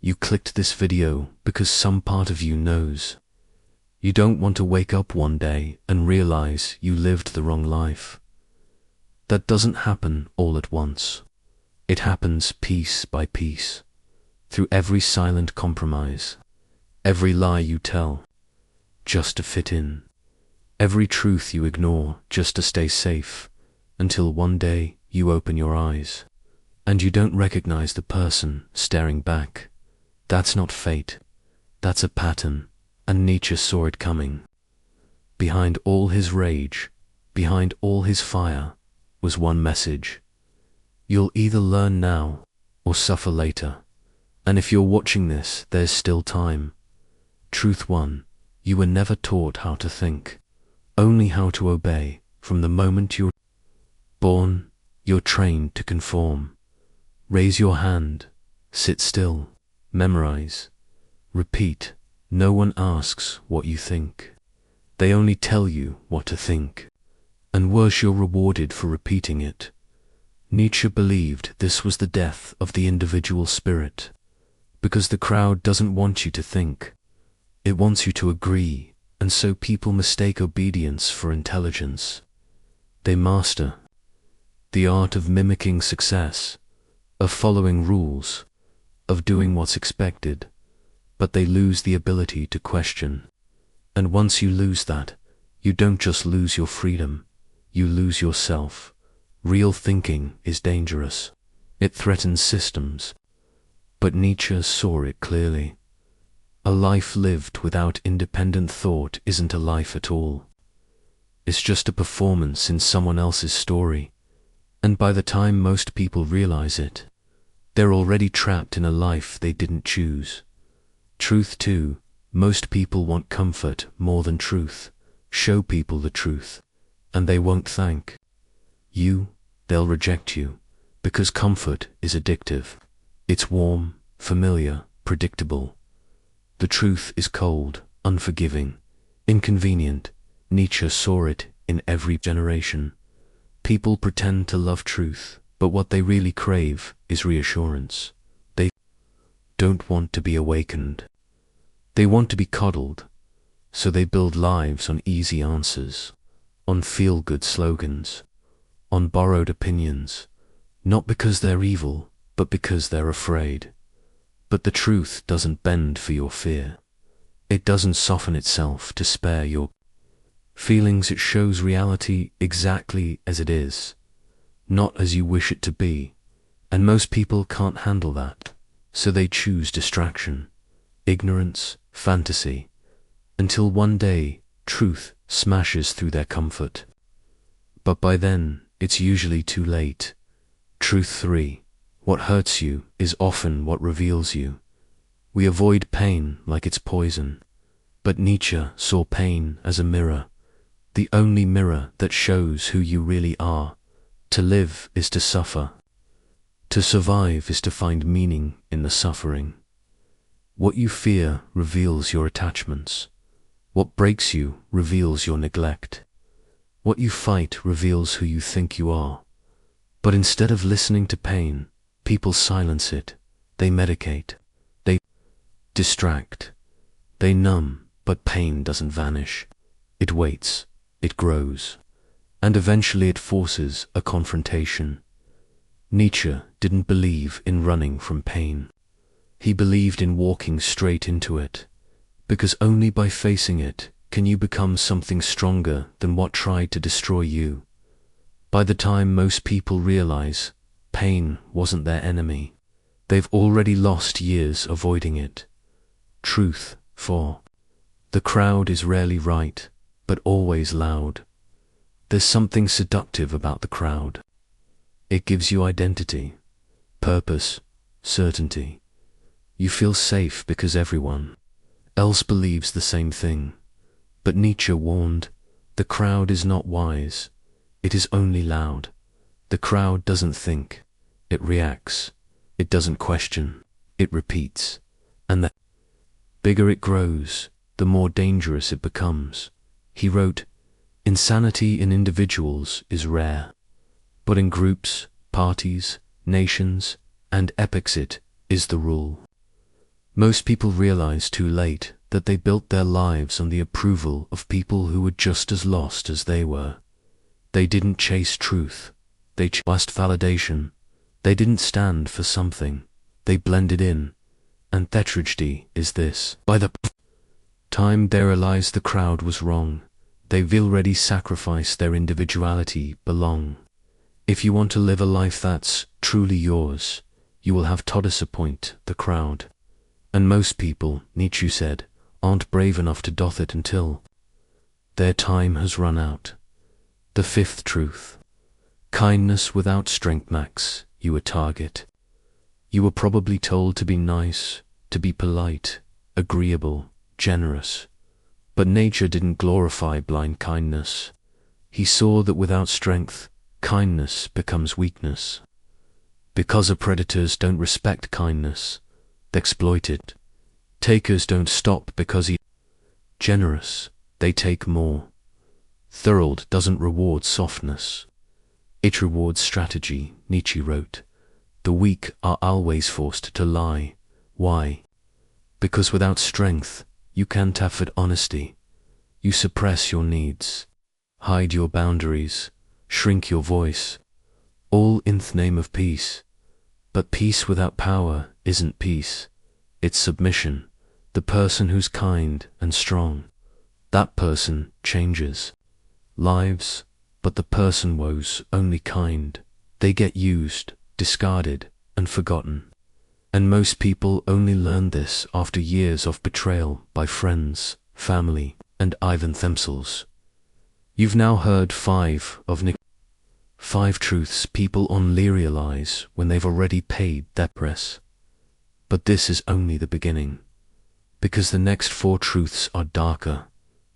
You clicked this video because some part of you knows. You don't want to wake up one day and realize you lived the wrong life. That doesn't happen all at once. It happens piece by piece, through every silent compromise, every lie you tell, just to fit in, every truth you ignore just to stay safe, until one day you open your eyes, and you don't recognize the person staring back. That's not fate, that's a pattern, and Nietzsche saw it coming. Behind all his rage, behind all his fire, was one message. You'll either learn now, or suffer later. And if you're watching this, there's still time. Truth 1, you were never taught how to think, only how to obey. From the moment you're born, you're trained to conform. Raise your hand, sit still, memorize, repeat. No one asks what you think. They only tell you what to think. And worse, you're rewarded for repeating it. Nietzsche believed this was the death of the individual spirit, because the crowd doesn't want you to think. It wants you to agree, and so people mistake obedience for intelligence. They master the art of mimicking success, of following rules, of doing what's expected, but they lose the ability to question. And once you lose that, you don't just lose your freedom, you lose yourself. Real thinking is dangerous. It threatens systems. But Nietzsche saw it clearly. A life lived without independent thought isn't a life at all. It's just a performance in someone else's story. And by the time most people realize it, they're already trapped in a life they didn't choose. Truth 2, most people want comfort more than truth. Show people the truth, and they won't thank you. They'll reject you, because comfort is addictive. It's warm, familiar, predictable. The truth is cold, unforgiving, inconvenient. Nietzsche saw it in every generation. People pretend to love truth, but what they really crave is reassurance. They don't want to be awakened. They want to be coddled, so they build lives on easy answers, on feel-good slogans, on borrowed opinions, not because they're evil, but because they're afraid. But the truth doesn't bend for your fear. It doesn't soften itself to spare your feelings. It shows reality exactly as it is, not as you wish it to be. And most people can't handle that, so they choose distraction, ignorance, fantasy, until one day truth smashes through their comfort. But by then, it's usually too late. Truth 3, what hurts you is often what reveals you. We avoid pain like it's poison, but Nietzsche saw pain as a mirror, the only mirror that shows who you really are. To live is to suffer. To survive is to find meaning in the suffering. What you fear reveals your attachments. What breaks you reveals your neglect. What you fight reveals who you think you are. But instead of listening to pain, people silence it. They medicate. They distract. They numb, but pain doesn't vanish. It waits. It grows. And eventually it forces a confrontation. Nietzsche didn't believe in running from pain. He believed in walking straight into it, because only by facing it can you become something stronger than what tried to destroy you. By the time most people realize pain wasn't their enemy, they've already lost years avoiding it. Truth 4, the crowd is rarely right, but always loud. There's something seductive about the crowd. It gives you identity, purpose, certainty. You feel safe because everyone else believes the same thing. But Nietzsche warned, the crowd is not wise, it is only loud. The crowd doesn't think, it reacts. It doesn't question, it repeats. And the bigger it grows, the more dangerous it becomes. He wrote, insanity in individuals is rare, but in groups, parties, nations, and epochs it is the rule. Most people realize too late that they built their lives on the approval of people who were just as lost as they were. They didn't chase truth. They chased validation. They didn't stand for something. They blended in. And the tragedy is this. By the time they realized the crowd was wrong, they've already sacrificed their individuality belong. If you want to live a life that's truly yours, you will have to disappoint the crowd. And most people, Nietzsche said, aren't brave enough to doth it until their time has run out. The fifth truth. Kindness without strength makes you a target. You were probably told to be nice, to be polite, agreeable, generous. But nature didn't glorify blind kindness. He saw that without strength, kindness becomes weakness. Because predators don't respect kindness, they exploit it. Takers don't stop because he's generous, they take more. Thorold doesn't reward softness. It rewards strategy, Nietzsche wrote. The weak are always forced to lie. Why? Because without strength, you can't afford honesty. You suppress your needs, hide your boundaries, shrink your voice, all in the name of peace. But peace without power isn't peace, it's submission. The person who's kind and strong, that person changes lives, but the person who's only kind, they get used, discarded, and forgotten. And most people only learn this after years of betrayal by friends, family, and even themselves. You've now heard 5 truths people only realize when they've already paid their price. But this is only the beginning. Because the next 4 truths are darker.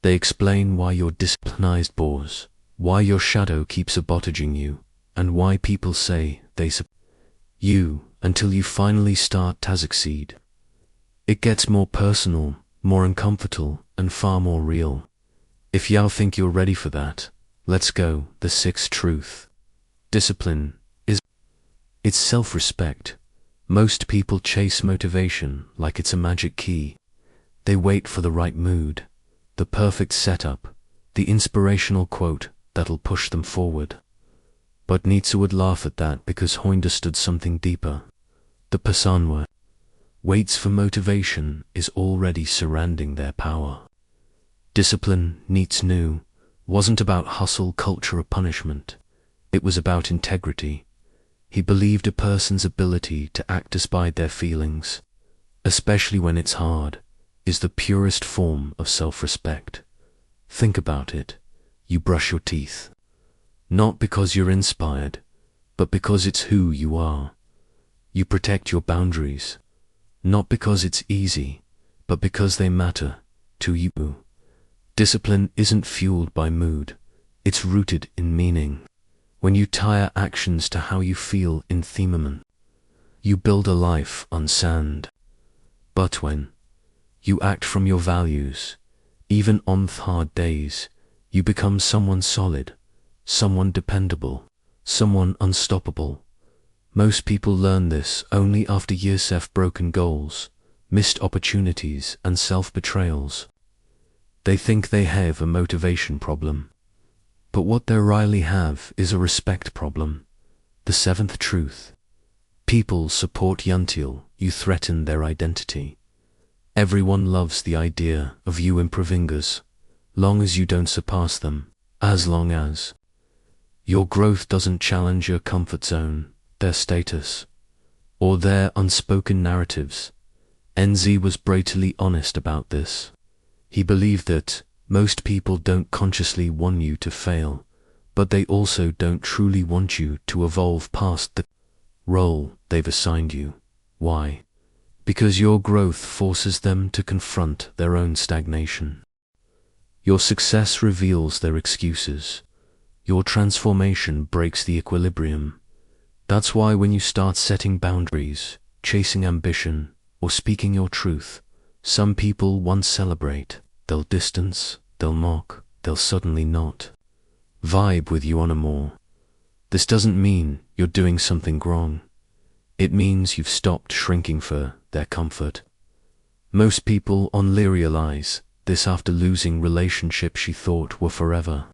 They explain why your disciplined bores, why your shadow keeps sabotaging you, and why people say they support you until you finally start to succeed. It gets more personal, more uncomfortable, and far more real. If y'all think you're ready for that, let's go. The 6th truth. Discipline is it's self-respect. Most people chase motivation like it's a magic key. They wait for the right mood, the perfect setup, the inspirational quote that'll push them forward. But Nietzsche would laugh at that because he understood something deeper. The person who waits for motivation is already surrendering their power. Discipline, Nietzsche knew, wasn't about hustle culture or punishment. It was about integrity. He believed a person's ability to act despite their feelings, especially when it's hard, is the purest form of self-respect. Think about it. You brush your teeth. Not because you're inspired, but because it's who you are. You protect your boundaries, not because it's easy, but because they matter to you. Discipline isn't fueled by mood, it's rooted in meaning. When you tie actions to how you feel in themament, you build a life on sand. But when you act from your values, even on hard days, you become someone solid, someone dependable, someone unstoppable. Most people learn this only after years of broken goals, missed opportunities, and self-betrayals. They think they have a motivation problem. But what they really have is a respect problem. The 7th truth. People support you until you threaten their identity. Everyone loves the idea of you improving as long as you don't surpass them, as long as your growth doesn't challenge your comfort zone, their status, or their unspoken narratives. NZ was brutally honest about this. He believed that most people don't consciously want you to fail, but they also don't truly want you to evolve past the role they've assigned you. Why? Because your growth forces them to confront their own stagnation. Your success reveals their excuses. Your transformation breaks the equilibrium. That's why when you start setting boundaries, chasing ambition, or speaking your truth, some people won't celebrate. They'll distance, they'll mock, they'll suddenly not vibe with you anymore. This doesn't mean you're doing something wrong. It means you've stopped shrinking for their comfort. Most people only realize this after losing relationships she thought were forever.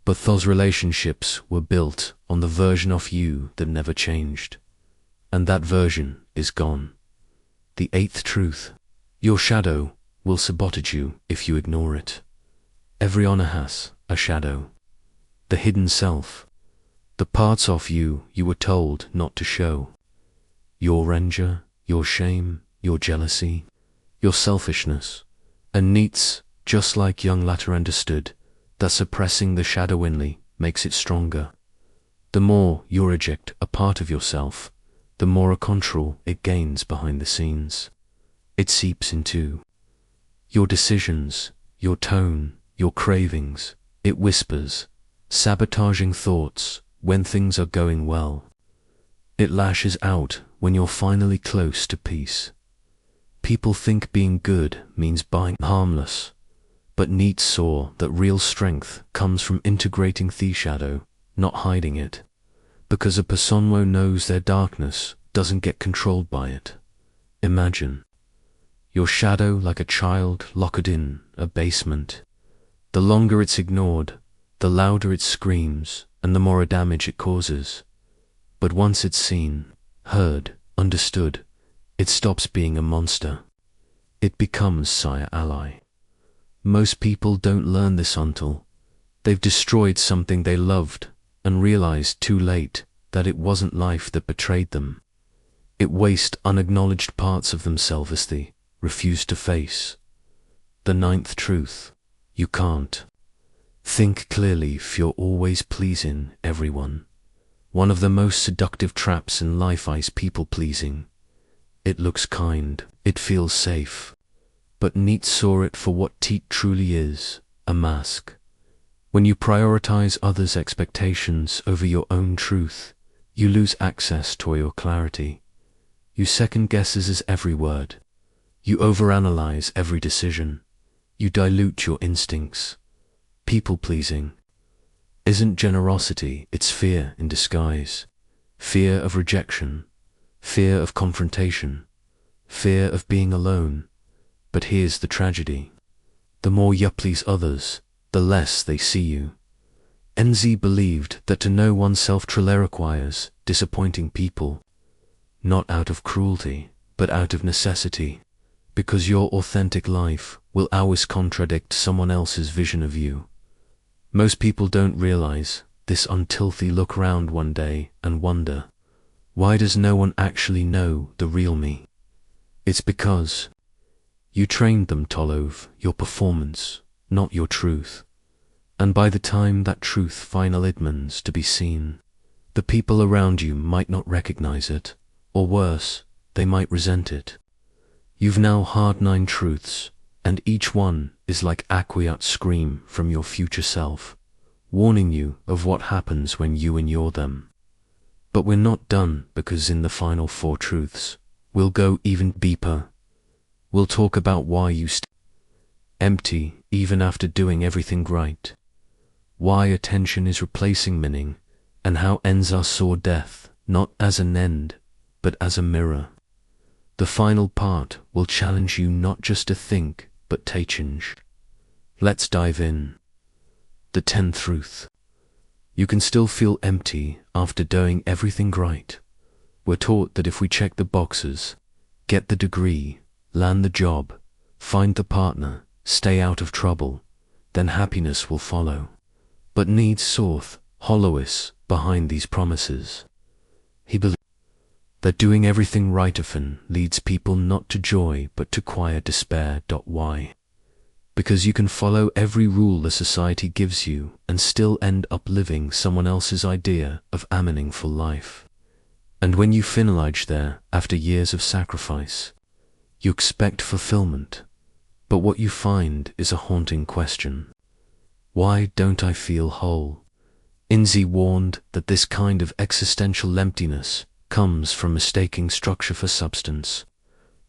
But those relationships were built on the version of you that never changed. And that version is gone. The eighth truth. Your shadow will sabotage you if you ignore it. Every honor has a shadow. The hidden self. The parts of you were told not to show. Your anger, your shame, your jealousy, your selfishness. And Nietzsche, just like young Latter, understood that suppressing the shadow inly makes it stronger. The more you reject a part of yourself, the more a control it gains behind the scenes. It seeps into your decisions, your tone, your cravings. It whispers, sabotaging thoughts when things are going well. It lashes out when you're finally close to peace. People think being good means being harmless, but Nietzsche saw that real strength comes from integrating the shadow, not hiding it, because a person who knows their darkness doesn't get controlled by it. Imagine your shadow like a child locked in a basement. The longer it's ignored, the louder it screams and the more damage it causes. But once it's seen, heard, understood, it stops being a monster. It becomes sire ally. Most people don't learn this until they've destroyed something they loved and realized too late that it wasn't life that betrayed them. It waste unacknowledged parts of themselves as they refuse to face. The ninth truth. You can't think clearly if you're always pleasing everyone. One of the most seductive traps in life is people-pleasing. It looks kind, it feels safe, but Nietzsche saw it for what it truly is, a mask. When you prioritize others' expectations over your own truth, you lose access to your clarity. You second-guesses every word. You overanalyze every decision. You dilute your instincts. People-pleasing isn't generosity, it's fear in disguise. Fear of rejection, fear of confrontation, fear of being alone. But here's the tragedy. The more you please others, the less they see you. Nietzsche believed that to know oneself truly requires disappointing people, not out of cruelty, but out of necessity, because your authentic life will always contradict someone else's vision of you. Most people don't realize this until they look around one day and wonder, why does no one actually know the real me? It's because you trained them to love your performance, not your truth. And by the time that truth finally demands to be seen, the people around you might not recognize it, or worse, they might resent it. You've now heard 9 truths, and each one is like a quiet scream from your future self, warning you of what happens when you ignore them. But we're not done, because in the final 4 truths, we'll go even deeper. We'll talk about why you stay empty even after doing everything right, why attention is replacing meaning, and how Nietzsche saw death not as an end, but as a mirror. The final part will challenge you not just to think, but to change. Let's dive in. The 10th truth. You can still feel empty after doing everything right. We're taught that if we check the boxes, get the degree, land the job, find the partner, stay out of trouble, then happiness will follow. But Nietzsche saw the hollowness behind these promises. He believed that doing everything right often leads people not to joy but to quiet despair. Why? Because you can follow every rule the society gives you and still end up living someone else's idea of a meaningful life. And when you finalize there after years of sacrifice, you expect fulfillment, but what you find is a haunting question. Why don't I feel whole? Nietzsche warned that this kind of existential emptiness comes from mistaking structure for substance,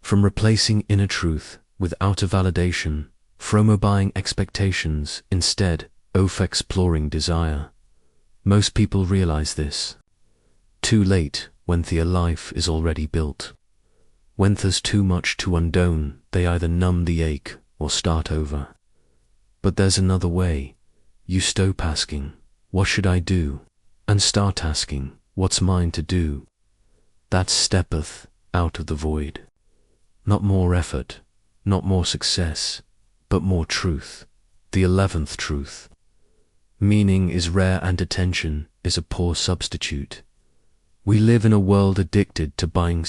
from replacing inner truth with outer validation, from obeying expectations instead of exploring desire. Most people realize this too late, when their life is already built. When there's too much to undo, they either numb the ache or start over. But there's another way. You stop asking, what should I do? And start asking, what's mine to do? That steppeth out of the void. Not more effort, not more success, but more truth. The 11th truth. Meaning is rare and attention is a poor substitute. We live in a world addicted to buying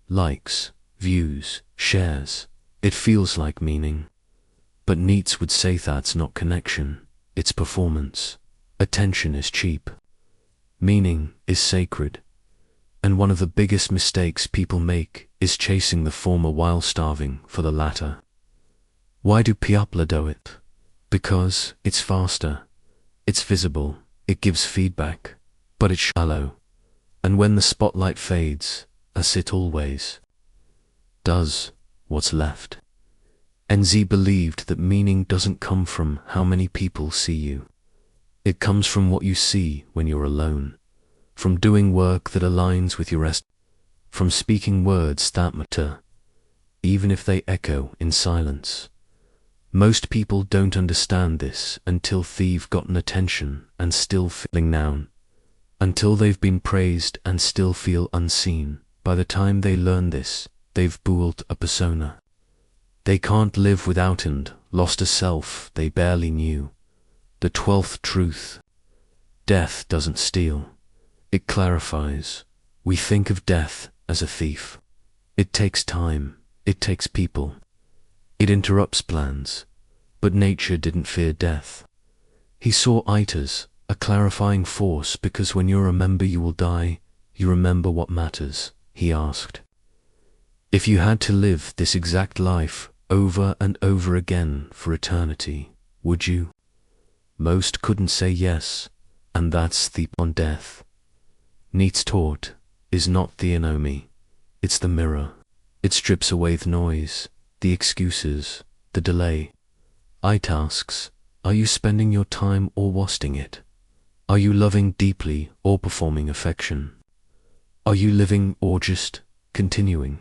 likes, views, shares. It feels like meaning. But Nietzsche would say that's not connection, it's performance. Attention is cheap. Meaning is sacred. And one of the biggest mistakes people make is chasing the former while starving for the latter. Why do people do it? Because it's faster, it's visible, it gives feedback, but it's shallow. And when the spotlight fades, as it always does, what's left? NZ believed that meaning doesn't come from how many people see you. It comes from what you see when you're alone, from doing work that aligns with your rest, from speaking words that matter, even if they echo in silence. Most people don't understand this until they've gotten attention and still feeling down, until they've been praised and still feel unseen. By the time they learn this, they've built a persona. They can't live without and lost a self they barely knew. The 12th truth. Death doesn't steal. It clarifies. We think of death as a thief. It takes time. It takes people. It interrupts plans. But nature didn't fear death. He saw it as a clarifying force because when you remember you will die, you remember what matters. He asked, if you had to live this exact life over and over again for eternity, would you? Most couldn't say yes, and that's the on death. Nietzsche taught is not the enemy, it's the mirror. It strips away the noise, the excuses, the delay. It asks, are you spending your time or wasting it? Are you loving deeply or performing affection? Are you living or just continuing?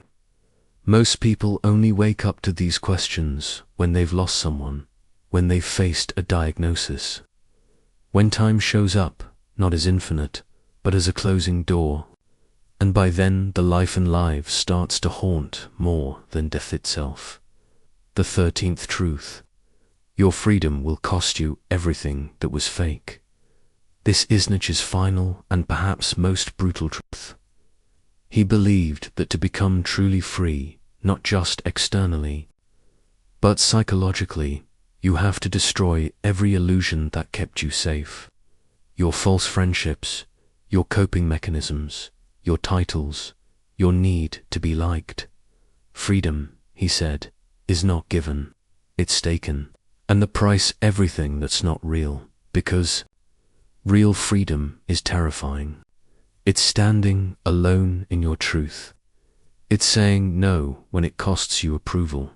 Most people only wake up to these questions when they've lost someone, when they've faced a diagnosis. When time shows up, not as infinite, but as a closing door. And by then the life and life starts to haunt more than death itself. The 13th truth. Your freedom will cost you everything that was fake. This is Nietzsche's final and perhaps most brutal truth. He believed that to become truly free, not just externally, but psychologically, you have to destroy every illusion that kept you safe. Your false friendships, your coping mechanisms, your titles, your need to be liked. Freedom, he said, is not given, it's taken. And the price everything that's not real, because real freedom is terrifying. It's standing alone in your truth. It's saying no when it costs you approval.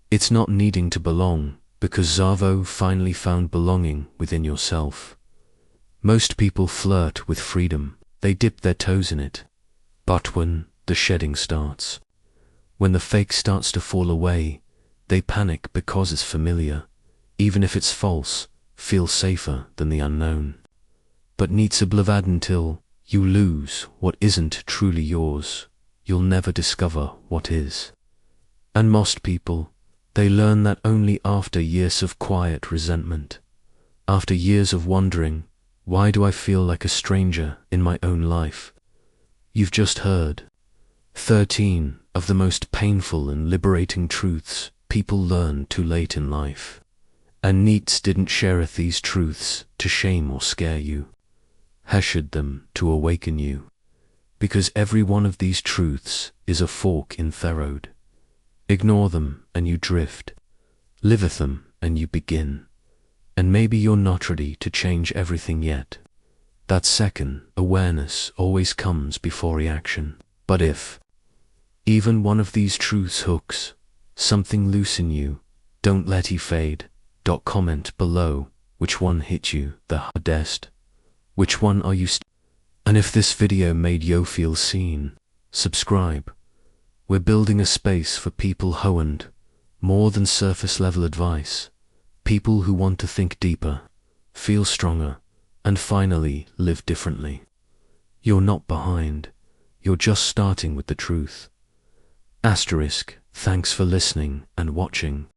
It's not needing to belong, because Zavo finally found belonging within yourself. Most people flirt with freedom, they dip their toes in it. But when the shedding starts, when the fake starts to fall away, they panic because it's familiar, even if it's false, feels safer than the unknown. But Nietzsche believed until you lose what isn't truly yours, you'll never discover what is. And most people, they learn that only after years of quiet resentment, after years of wondering, why do I feel like a stranger in my own life? You've just heard 13 of the most painful and liberating truths people learn too late in life. And Nietzsche didn't share these truths to shame or scare you. He shared them to awaken you. Because every one of these truths is a fork in the road. Ignore them and you drift. Live with them and you begin. And maybe you're not ready to change everything yet. That second, awareness always comes before reaction. But if even one of these truths hooks something loose in you, don't let it fade. Comment below which one hit you the hardest. Which one are you And if this video made you feel seen, subscribe. We're building a space for people who want more than surface level advice, people who want to think deeper, feel stronger, and finally live differently. You're not behind, you're just starting with the truth. Asterisk, thanks for listening and watching.